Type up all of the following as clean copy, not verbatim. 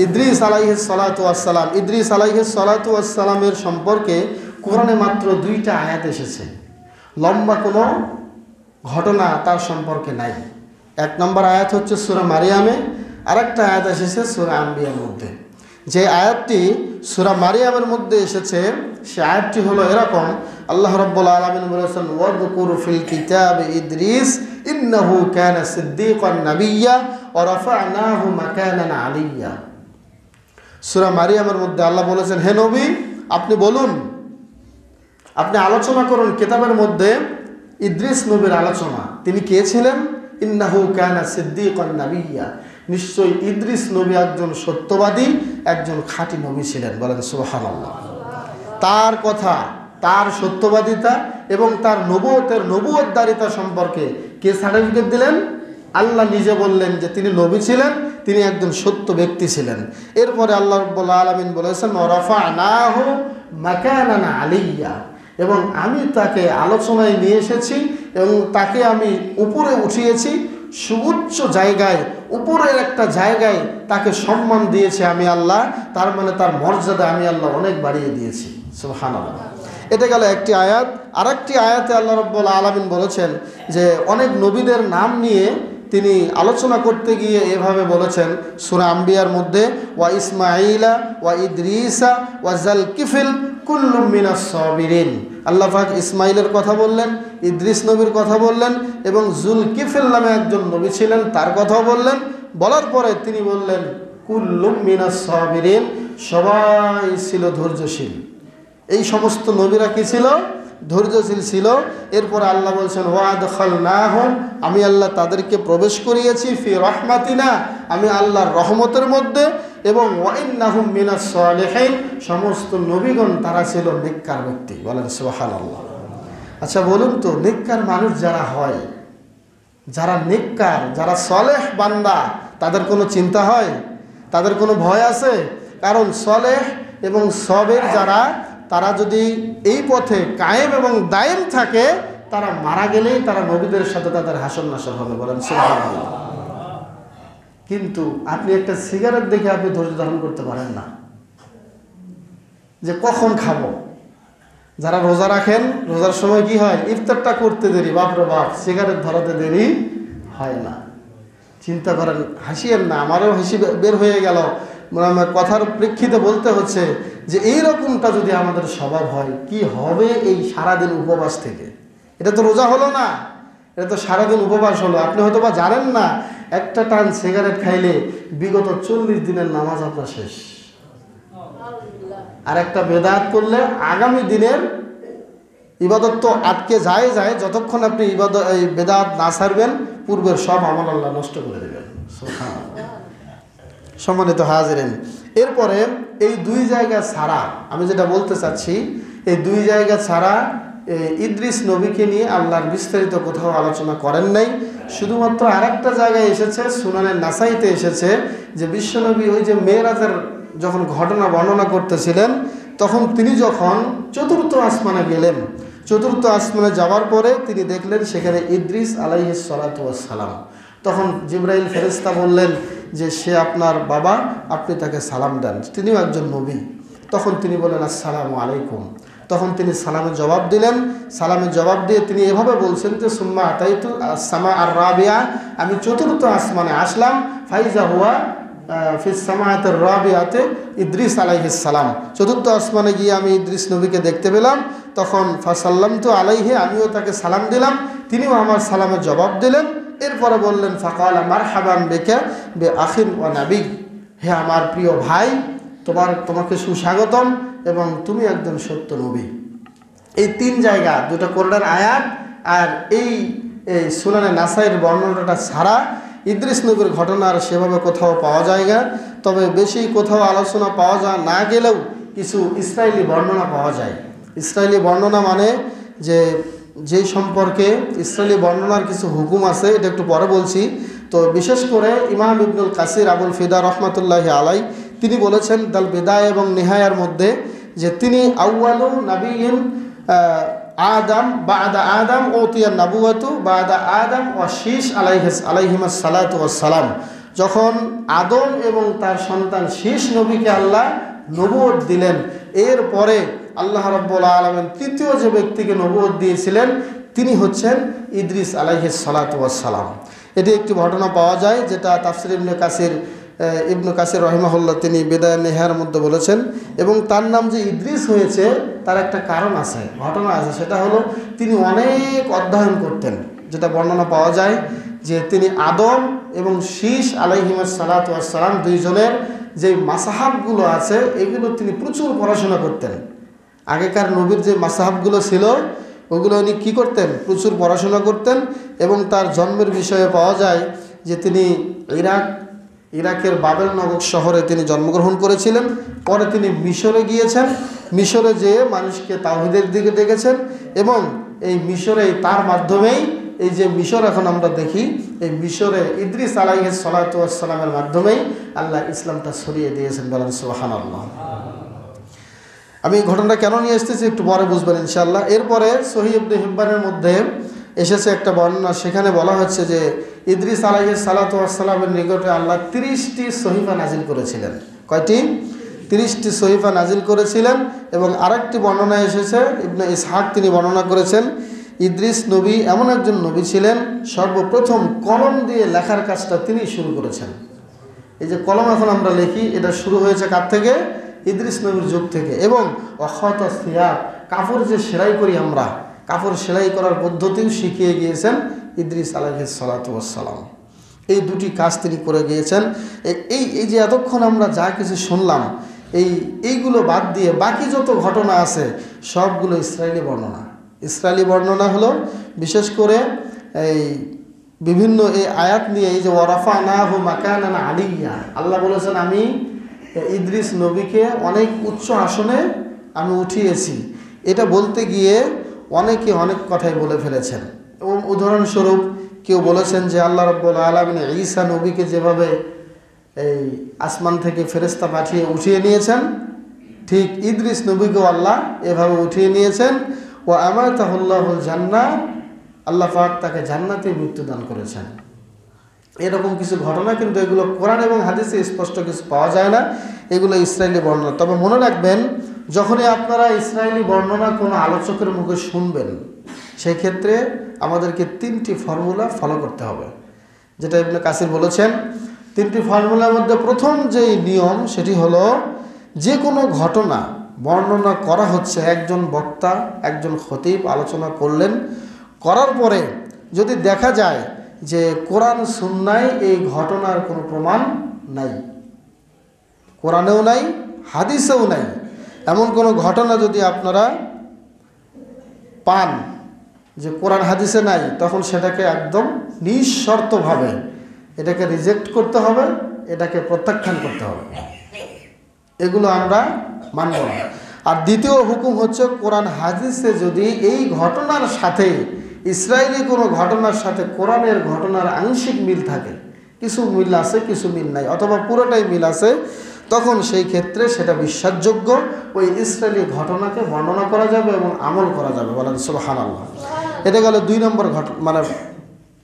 ইদ্রিস আলাইহিস সালাতু ওয়াস সালাম। ইদ্রিস আলাইহিস সালাতু ওয়াস সালামের সম্পর্কে কোরআনে মাত্র 2টা আয়াত এসেছে, লম্বা কোনো ঘটনা তার সম্পর্কে নাই। 1 নম্বর আয়াত হচ্ছে সূরা মারিয়ামে, আরেকটা আয়াত এসেছে সূরা আম্বিয়ার মধ্যে। যে আয়াতটি সূরা মারিয়ামের মধ্যে এসেছে সে আয়াতটি হলো এরকম, আল্লাহ রাব্বুল আলামিন বলেছেন ওয়াযকুর ফিল কিতাবি ইদ্রিস ইন্নাহু কানা সিদ্দীকান নাবিয়্যা ওয়া রাফা'নাহু মাকানান আলিয়্যা। সূরা মারিয়ামের মধ্যে আল্লাহ বলেছেন, হে নবী আপনি বলুন, আপনি আলোচনা করুন কিতাবের মধ্যে ইদ্রিস নবীর আলোচনা। তিনি কে ছিলেন? ইন্নাহু কানা সিদ্দীকান নাবিয়্যা, নিশ্চয়ই ইদ্রিস নবী একজন সত্যবাদী, একজন খাঁটি নবী ছিলেন। বলেন সুবহানাল্লাহ। তার কথা, তার সত্যবাদিতা এবং তার নবুয়তদারিতা সম্পর্কে কে সার্টিফিকেট দিলেন? আল্লাহ নিজে বললেন যে তিনি নবী ছিলেন, তিনি একজন সত্য ব্যক্তি ছিলেন। এরপরে আল্লাহ রাব্বুল আলামিন বলেছেন ওয়া রাফা'নাহু মাকানান আলিয়্যা, এবং আমি তাকে আলোচনায় নিয়ে এসেছি এবং তাকে আমি উপরে উঠিয়েছি, সুউচ্চ জায়গায়, উপরের একটা জায়গায় তাকে সম্মান দিয়েছি আমি আল্লাহ। তার মানে তার মর্যাদা আমি আল্লাহ অনেক বাড়িয়ে দিয়েছি। সুবহানাল্লাহ। এটা গেল একটি আয়াত। আরেকটি আয়াতে আল্লাহ রাব্বুল আলামিন বলেছেন যে অনেক নবীদের নাম নিয়ে তিনি আলোচনা করতে গিয়ে এভাবে বলেছেন সূরা আম্বিয়ার মধ্যে, ওয়া ইসমাঈলা ওয়া ইদ্রিসা ওয়া যালকিফিল কুল্লুম মিনাস সাবিরিন। আল্লাহ পাক ইসমাইলের কথা বললেন, ইদ্রিস নবীর কথা বললেন এবং জুলকিফিল নামে একজন নবী ছিলেন তার কথাও বললেন। বলার পরে তিনি বললেন কুল্লুম মিনাস সাবিরিন, সবাই ছিল ধৈর্যশীল। এই সমস্ত নবীরা কি ছিল? ধৈর্যশীল ছিল। এরপর আল্লাহ বলছেন ওয়াদখালনাহুম, আমি আল্লাহ তাদেরকে প্রবেশ করিয়েছি ফি রাহমাতিনা, আমি আল্লাহর রহমতের মধ্যে, এবং ওয়াইন্নাহুম মিনাস সালিহিন, সমস্ত নবীগণ তারা ছিল নেককার ব্যক্তি। বলেন সুবহানাল্লাহ। আচ্ছা বলুন তো, নেককার মানুষ যারা হয়, যারা নেককার, যারা সলেহ বান্দা, তাদের কোনো চিন্তা হয়? তাদের কোনো ভয় আছে? কারণ সলেহ এবং সবের যারা, তারা যদি এই পথে কায়েম এবং দায়েম থাকে, তারা মারা গেলেই তারা নবীদের সাথে তাদের হাসর নাসর হবে। বলেন সুবহানাল্লাহ। কিন্তু আপনি একটা সিগারেট দেখে আপনি ধৈর্য ধারণ করতে পারেন না যে কখন খাবো। যারা রোজা রাখেন, রোজার সময় কি হয়? ইফতারটা করতে দেরি, বাপরে বাপ, সিগারেট ধরাতে দেরি হয় না। চিন্তা করেন, হাসিয়েন না, আমারও হাসি বের হয়ে গেল। আমার কথার প্রেক্ষিতে বলতে হচ্ছে যে এইরকমটা যদি আমাদের স্বভাব হয়, কি হবে এই সারাদিন উপবাস থেকে? এটা তো রোজা হলো না, এটা তো সারাদিন উপবাস হলো। আপনি হয়তো বা জানেন না, একটা টান সিগারেট খাইলে বিগত 40 দিনের নামাজ আপনার শেষ। আর একটা বেদাত করলে আগামী দিনের ইবাদত তো আটকে যায়, যতক্ষণ আপনি এই বেদাত না ছাড়বেন, পূর্বের সব আমল আল্লাহ নষ্ট করে দেবেন। সম্মানিত হাজিরিন, এরপরে এই 2 জায়গা ছাড়া, আমি যেটা বলতে চাচ্ছি, এই 2 জায়গা ছাড়া ইদ্রিস নবীকে নিয়ে আল্লাহর বিস্তারিত কোথাও আলোচনা করেন নাই। শুধুমাত্র আরেকটা জায়গায় এসেছে, সুনানে নাসাইতে এসেছে যে বিশ্বনবী ওই যে মেরাজের যখন ঘটনা বর্ণনা করতেছিলেন, তখন তিনি যখন 4র্থ আসমানে গেলেন, 4র্থ আসমানে যাওয়ার পরে তিনি দেখলেন সেখানে ইদ্রিস আলাইহিস সালাতু ওয়াস সালাম। তখন জিবরাইল ফেরেশতা বললেন যে সে আপনার বাবা, আপনি তাকে সালাম দেন, তিনিও একজন নবী। তখন তিনি বলেন আসসালামু আলাইকুম। তখন তিনি সালামের জবাব দিলেন। সালামের জবাব দিয়ে তিনি এভাবে বলছেন যে সুম্মা আতাইতু আস-সামা আর-রাবিয়া, আমি 4র্থ আসমানে আসলাম। ফাইজা হুয়া ফিস সামাআতির রাবিয়াতে ইদ্রিস আলাইহিস সালাম। 4র্থ আসমানে গিয়ে আমি ইদ্রিস নবীকে দেখতে পেলাম। তখন ফাসাল্লামতু আলাইহি, আমিও তাকে সালাম দিলাম, তিনিও আমার সালামের জবাব দিলেন। এরপরে বললেন ফাকালা মারহাবান বিকা বিআখিন ওয়া নবী, হে আমার প্রিয় ভাই, তোমাকে সুস্বাগতম এবং তুমি একজন সত্য নবী। এই 3 জায়গা, 2টা কোরআনের আয়াত আর এই সুনানে নাসাইর বর্ণনাটা ছাড়া ইদ্রিস নবীর ঘটনা আর সেভাবে কোথাও পাওয়া যায় না। তবে বেশি কোথাও আলোচনা পাওয়া না গেলেও কিছু ইসরায়েলি বর্ণনা পাওয়া যায়। ইসরায়েলি বর্ণনা মানে যে সম্পর্কে ইসরায়েলি বর্ণনার কিছু হুকুম আছে, এটা একটু পরে বলছি। তো বিশেষ করে ইমাম ইবনুল কাসির আবুল ফিদা রহমাতুল্লাহি আলাই তিনি বলেছেন দাল বিদায়া এবং নিহায়ার মধ্যে যে তিনি আউয়ালু নাবিয়িন আদম বাদা আদম ওতিয়া নাবুয়াতু বাদা আদম ওয়া শীশ আলাইহিস সালাতু ওয়াস সালাম। যখন আদম এবং তার সন্তান শীষ নবীকে আল্লাহ নবুয়ত দিলেন, এরপরে আল্লাহ রাব্বুল আলামিন তৃতীয় যে ব্যক্তিকে নবুয়ত দিয়েছিলেন তিনি হচ্ছেন ইদ্রিস আলাইহিস সালাতু ওয়াস সালাম। এটি একটি ঘটনা পাওয়া যায় যেটা তাফসির ইবনে কাসির রহিমাহুল্লাহ তিনি বিদায় নেহার মধ্যে বলেছেন। এবং তার নাম যে ইদ্রিস হয়েছে তার একটা কারণ আছে, ঘটনা আছে, সেটা হলো তিনি অনেক অধ্যয়ন করতেন। যেটা বর্ণনা পাওয়া যায় যে তিনি আদম এবং শীষ আলাইহিস সালাতু ওয়াস সালাম দুইজনের যে মাসাহাবগুলো আছে এগুলো তিনি প্রচুর পড়াশোনা করতেন। আগেকার নবীর যে মাসাহাবগুলো ছিল ওগুলো উনি কী করতেন, প্রচুর পড়াশোনা করতেন। এবং তার জন্মের বিষয়ে পাওয়া যায় যে তিনি ইরাকের বাবেল নগর শহরে তিনি জন্মগ্রহণ করেছিলেন। পরে তিনি মিশরে গিয়েছেন, মিশরে যেয়ে মানুষকে তাওহীদের দিকে ডেকেছেন এবং এই মিশরেই তার মাধ্যমেই এই যে মিশর এখন আমরা দেখি, এই মিশরে ইদ্রিস আলাইহিস সালাতু ওয়াস সালামের মাধ্যমেই আল্লাহ ইসলামটা ছড়িয়ে দিয়েছেন। বলেন সুবহানাল্লাহ। আমি এই ঘটনাটা কেন নিয়ে এসেছি একটু পরে বুঝবেন ইনশাআল্লাহ। এরপরে সহিহ ইবনে হিব্বানের মধ্যে এসেছে একটা বর্ণনা, সেখানে বলা হচ্ছে যে ইদ্রিস আলাইহিস সালাতু ওয়াস সালামের নিকটে আল্লাহ 30টি সহিফা নাজিল করেছিলেন। কয়টি? 30টি সহিফা নাজিল করেছিলেন। এবং আরেকটি বর্ণনা এসেছে, ইবনে ইসহাক তিনি বর্ণনা করেছেন ইদ্রিস নবী এমন একজন নবী ছিলেন সর্বপ্রথম কলম দিয়ে লেখার কাজটা তিনি শুরু করেছেন। এই যে কলম এখন আমরা লিখি এটা শুরু হয়েছে কার থেকে? ইদ্রিস নবীর যুগ থেকে। এবং অখত সিয়াব, কাপড় যে সেলাই করি আমরা, কাপড় সেলাই করার পদ্ধতিও শিখিয়ে গিয়েছেন ইদ্রিস আলাইহিস সালাতু ওয়াস সালাম। এই দুটি কাজ তিনি করে গিয়েছেন। এই যে এতক্ষণ আমরা যা কিছু শুনলাম এইগুলো বাদ দিয়ে বাকি যত ঘটনা আছে সবগুলো ইসরায়েলি বর্ণনা। ইসরায়েলি বর্ণনা হলো বিশেষ করে এই বিভিন্ন এই আয়াত নিয়ে, এই যে ওয়ারাফানাহু মাকানান আলিয়্যা, আল্লাহ বলেছেন আমি ইদ্রিস নবীকে অনেক উচ্চ আসনে আমি উঠিয়েছি। এটা বলতে গিয়ে অনেকে অনেক কথাই বলে ফেলেছেন। এবং উদাহরণস্বরূপ কেউ বলেছেন যে আল্লাহ রাব্বুল আলামিন ঈসা নবীকে যেভাবে এই আসমান থেকে ফেরেশতা পাঠিয়ে উঠিয়ে নিয়েছেন, ঠিক ইদ্রিস নবীকেও আল্লাহ এভাবে উঠিয়ে নিয়েছেন। ও আমাতাহুল্লাহুল জান্নাহ, আল্লাহ পাক তাকে জান্নাতে মৃত্যুদান করেছেন। এরকম কিছু ঘটনা, কিন্তু এগুলো কোরআন এবং হাদিসে স্পষ্ট কিছু পাওয়া যায় না, এগুলো ইসরায়েলি বর্ণনা। তবে মনে রাখবেন, যখনই আপনারা ইসরায়েলি বর্ণনা কোনো আলোচকের মুখে শুনবেন সেই ক্ষেত্রে আমাদেরকে 3টি ফর্মুলা ফলো করতে হবে, যেটা ইবনে কাসির বলেছেন। 3টি ফর্মুলার মধ্যে প্রথম যেই নিয়ম সেটি হলো, যে কোনো ঘটনা বর্ণনা করা হচ্ছে, একজন বক্তা একজন খতিব আলোচনা করলেন, করার পরে যদি দেখা যায় যে কোরআন সুন্নায় এই ঘটনার কোনো প্রমাণ নাই, কোরআনেও নাই হাদিসেও নাই, এমন কোনো ঘটনা যদি আপনারা পান যে কোরআন হাদিসে নাই, তখন সেটাকে একদম নিঃশর্তভাবে এটাকে রিজেক্ট করতে হবে, এটাকে প্রত্যাখ্যান করতে হবে। এগুলো আমরা মানব না। আর দ্বিতীয় হুকুম হচ্ছে, কোরআন হাদিসে যদি এই ঘটনার সাথে ইসরায়েলি কোনো ঘটনার সাথে কোরআনের ঘটনার আংশিক মিল থাকে, কিছু মিল আছে কিছু মিল নাই, অথবা পুরোটাই মিল আছে, তখন সেই ক্ষেত্রে সেটা বিশ্বাসযোগ্য, ওই ইসরায়েলি ঘটনাকে বর্ণনা করা যাবে এবং আমল করা যাবে। বলেন সুবহানাল্লাহ। এটা গেল 2 নম্বর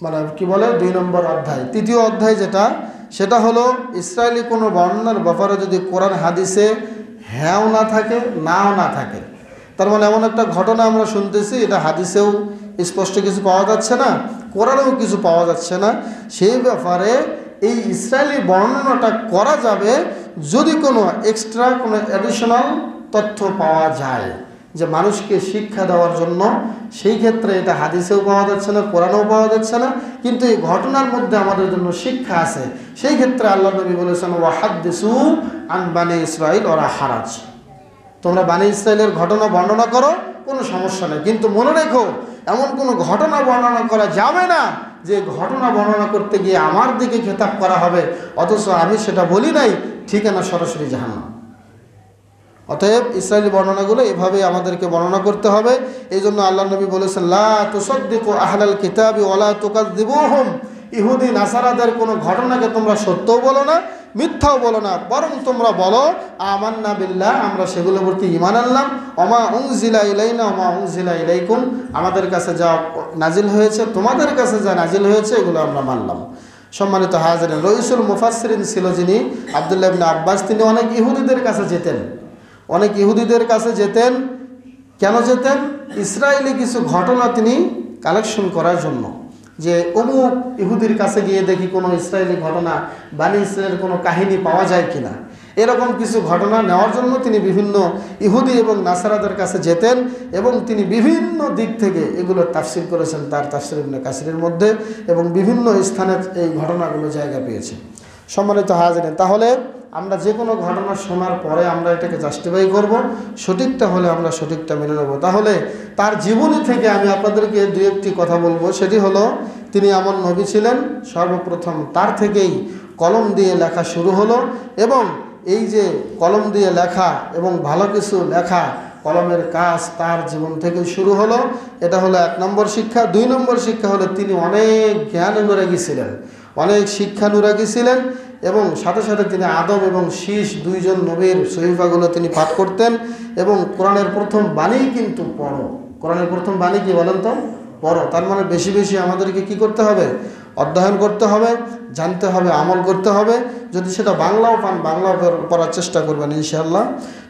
মানে কি বলে 2 নম্বর অধ্যায়। তৃতীয় অধ্যায় সেটা হলো ইসরায়েলি কোনো বর্ণনার ব্যাপারে যদি কোরআন হাদিসে হ্যাঁও না থাকে নাও না থাকে, তার মানে এমন একটা ঘটনা আমরা শুনতেছি এটা হাদিসেও স্পষ্ট কিছু পাওয়া যাচ্ছে না, কোরআনেও কিছু পাওয়া যাচ্ছে না, সেই ব্যাপারে এই ইসরায়েলি বর্ণনাটা করা যাবে যদি কোনো এক্সট্রা কোনো অ্যাডিশনাল তথ্য পাওয়া যায় যে মানুষকে শিক্ষা দেওয়ার জন্য। সেই ক্ষেত্রে এটা হাদিসেও পাওয়া যাচ্ছে না, কোরআনেও পাওয়া যাচ্ছে না, কিন্তু এই ঘটনার মধ্যে আমাদের জন্য শিক্ষা আছে। সেই ক্ষেত্রে আল্লাহ নবী বলেছেন, ওয়াহাদ্দিসু আন বানি ইসরাইল ওয়ালা হারাজ, তোমরা বানি ইসরায়েলের ঘটনা বর্ণনা করো, কোনো সমস্যা নেই, কিন্তু মনে রেখো এমন কোনো ঘটনা বর্ণনা করা যাবে না যে ঘটনা বর্ণনা করতে গিয়ে আমার দিকে খেতাব করা হবে, অথচ আমি সেটা বলি নাই, ঠিকানা সরাসরি জাহান্নাম। অতএব ইসরায়েলি বর্ণনাগুলো এভাবে আমাদেরকে বর্ণনা করতে হবে। এই জন্য আল্লাহ নবী বলেছেন, লা তুসাদ্দিকু আহলাল কিতাবি ওয়ালা তুকাযযিবুহুম, ইহুদি নাসারাদের কোনো ঘটনাকে তোমরা সত্যও বলো না মিথ্যাও বলো না, বরং তোমরা বলো আমান্না বিল্লাহ, আমরা সেগুলোর প্রতি ঈমান আনলাম, ওমা উনজিলা ইলাইনা ওমা উনজিলা ইলাইকুম, আমাদের কাছে যা নাজিল হয়েছে তোমাদের কাছে যা নাজিল হয়েছে এগুলো আমরা মানলাম। সম্মানিত হাজিরিন, রইসুল মুফাসসিরিন ছিল যিনি আব্দুল্লাহ ইবনে আব্বাস, তিনি অনেক ইহুদিদের কাছে যেতেন, অনেক ইহুদিদের কাছে যেতেন। কেন যেতেন? ইসরায়েলি কিছু ঘটনা তিনি কালেকশন করার জন্য, যে অমুক ইহুদির কাছে গিয়ে দেখি কোনো ইসরায়েলি ঘটনা, বানি ইসরায়েলের কোনো কাহিনী পাওয়া যায় কিনা, এরকম কিছু ঘটনা নেওয়ার জন্য তিনি বিভিন্ন ইহুদি এবং নাসারাদের কাছে যেতেন এবং তিনি বিভিন্ন দিক থেকে এগুলো তাফসীর করেছেন তার তাফসীর ইবনে কাসিরের মধ্যে, এবং বিভিন্ন স্থানে এই ঘটনাগুলো জায়গা পেয়েছে। সম্মানিত হাজিরিন, তাহলে আমরা যে কোনো ঘটনা শোনার পরে আমরা এটাকে জাস্টিফাই করব, সঠিকটা হলে আমরা সঠিকটা মেনে নেব। তাহলে তার জীবনী থেকে আমি আপনাদেরকে দু একটি কথা বলবো। সেটি হলো, তিনি এমন নবী ছিলেন, সর্বপ্রথম তার থেকেই কলম দিয়ে লেখা শুরু হলো, এবং এই যে কলম দিয়ে লেখা এবং ভালো কিছু লেখা, কলমের কাজ তার জীবন থেকে শুরু হলো। এটা হলো 1 নম্বর শিক্ষা। 2 নম্বর শিক্ষা হলো, তিনি অনেক জ্ঞান অনুরাগী ছিলেন, অনেক শিক্ষানুরাগী ছিলেন, এবং সাথে সাথে তিনি আদম এবং শীষ দুইজন নবীর সহিফাগুলো তিনি পাঠ করতেন। এবং কোরআনের প্রথম বাণী কিন্তু পড়ো। কোরআনের প্রথম বাণী কি বলেন তো? পড়ো। তার মানে বেশি বেশি আমাদেরকে কি করতে হবে? অধ্যয়ন করতে হবে, জানতে হবে, আমল করতে হবে। যদি সেটা বাংলাও পান, বাংলাও পড়ার চেষ্টা করবেন ইনশাআল্লাহ।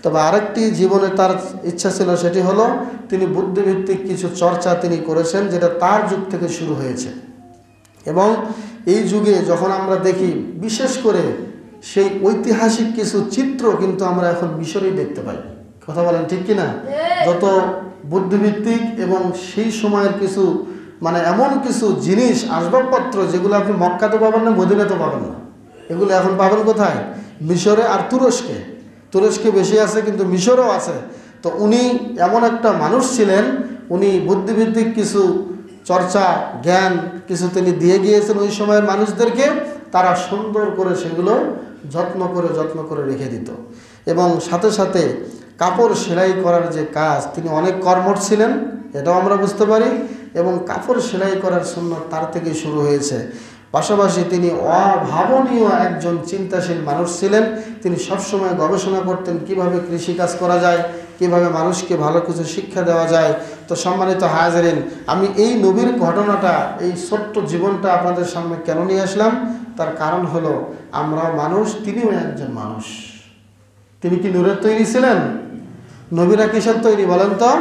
তবে আরেকটি জীবনে তার ইচ্ছা ছিল, সেটি হলো তিনি বুদ্ধিভিত্তিক কিছু চর্চা তিনি করেছেন, যেটা তার যুগ থেকে শুরু হয়েছে। এবং এই যুগে যখন আমরা দেখি, বিশেষ করে সেই ঐতিহাসিক কিছু চিত্র কিন্তু আমরা এখন মিশরেই দেখতে পাই। কথা বলেন ঠিক কিনা? যত বুদ্ধিভিত্তিক এবং সেই সময়ের কিছু মানে এমন কিছু জিনিস, আসবাবপত্র, যেগুলো আপনি মক্কাতে পাবেন না, মদিনাতে পাবেন না, এগুলো এখন পাবেন কোথায়? মিশরে আর তুরস্কে। তুরস্কে বেশি আছে, কিন্তু মিশরেও আছে। তো উনি এমন একটা মানুষ ছিলেন, উনি বুদ্ধিভিত্তিক কিছু চর্চা, জ্ঞান কিছু তিনি দিয়ে গিয়েছেন ওই সময়ের মানুষদেরকে। তারা সুন্দর করে সেগুলো যত্ন করে রেখে দিত। এবং সাথে সাথে কাপড় সেলাই করার যে কাজ, তিনি অনেক কর্মঠ ছিলেন, এটাও আমরা বুঝতে পারি। এবং কাপড় সেলাই করার সুন্নাত তার থেকে শুরু হয়েছে। পাশাপাশি তিনি অভাবনীয় একজন চিন্তাশীল মানুষ ছিলেন। তিনি সবসময় গবেষণা করতেন কিভাবে কৃষিকাজ করা যায়, কিভাবে মানুষকে ভালো কিছু শিক্ষা দেওয়া যায়। তো সম্মানিত হাজিরিন, আমি এই নবীর ঘটনাটা, এই ছোট্ট জীবনটা আপনাদের সামনে কেন নিয়ে আসলাম? তার কারণ হলো, আমরা মানুষ, তিনিও একজন মানুষ। তিনি কি নূরের তৈরি ছিলেন? নবীরা কিসের তৈরি বলেন তো?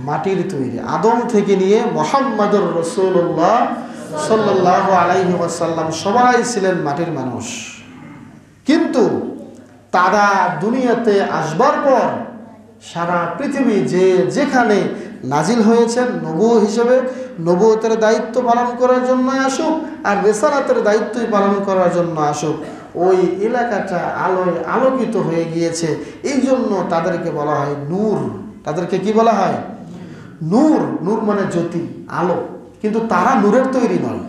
মাটির তৈরি। আদম থেকে নিয়ে মুহাম্মদুর রাসূলুল্লাহ সাল্লাল্লাহু আলাইহি ওয়াসাল্লাম সবাই ছিলেন মাটির মানুষ। কিন্তু তারা দুনিয়াতে আসবার পর সারা পৃথিবী যে যেখানে নাজিল হয়েছেন নবুয়্ হিসেবে, নবুয়তের দায়িত্ব পালন করার জন্য আসুক, আর রিসালাতের দায়িত্বই পালন করার জন্য আসুক, ওই এলাকাটা আলোয় আলোকিত হয়ে গিয়েছে। এই জন্য তাদেরকে বলা হয় নূর। তাদেরকে কি বলা হয়? নূর। নূর মানে জ্যোতি, আলো। কিন্তু তারা নূরের তৈরি নয়।